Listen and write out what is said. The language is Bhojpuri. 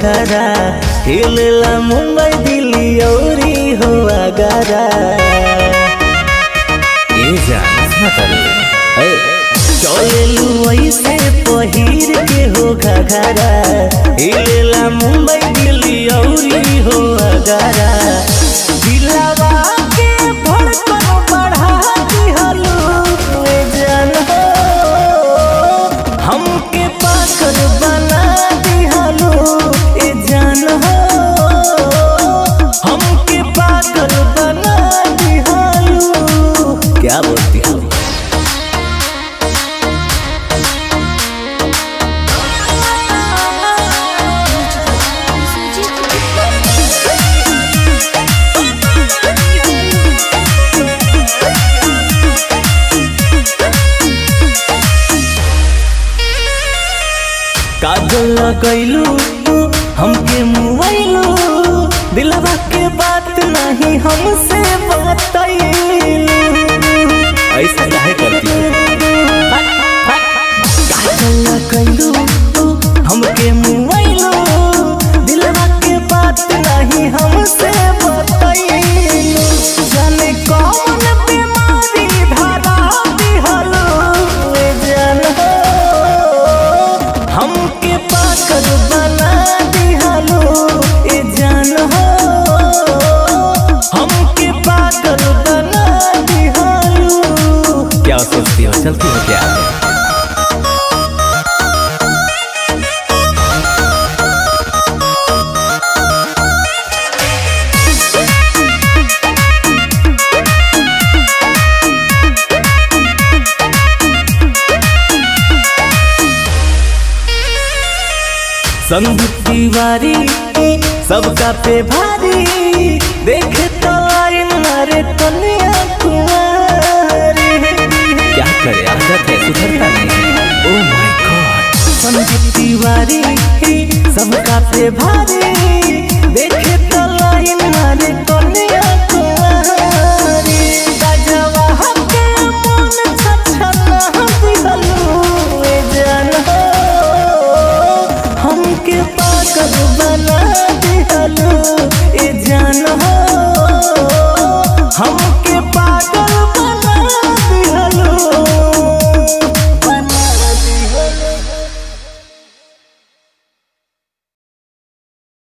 घघरा हिलेला मुंबई दिल्ली औरी हो आगरा। चलेलू ऐसे पहिर के हो घघरा हिलेला मुंबई दिल्ली औरी हो आगरा। दिलवा के धड़कन बढ़ा दिहलू ए जान हो, हमके पागल बना दिहलू ए जान हो, हमके पागल बना दिहलू। क्या बोलती हो? काजल लगैलू हमके मुआइलू, दिलवा के बात नहीं हमसे बतैलू। ऐसा काहे करती हो? काजल लगैलू हमके मुआइलू, दिलवा के बात नहीं हमसे बतैलू। जाने कौन बीमारी धरा दिहलू ए जान हो, हमके पागल बना दिहलू ए जान हो, हमके पागल बना दिहलू। क्या सोचती हो? चलती हो क्या? संदीप तिवारी सबका पे भारी, देखे तो आइन मारे कन्याकुमारी। क्या करे, आदत है, सुधरता नहीं है। Oh my God. Sandeep Tiwari सबका पे भारी, देखे तो आइन मारे कन्याकुमारी। गजवा के मन छछना दिहलू ए जान हो, हमके पागल बना दिहलू।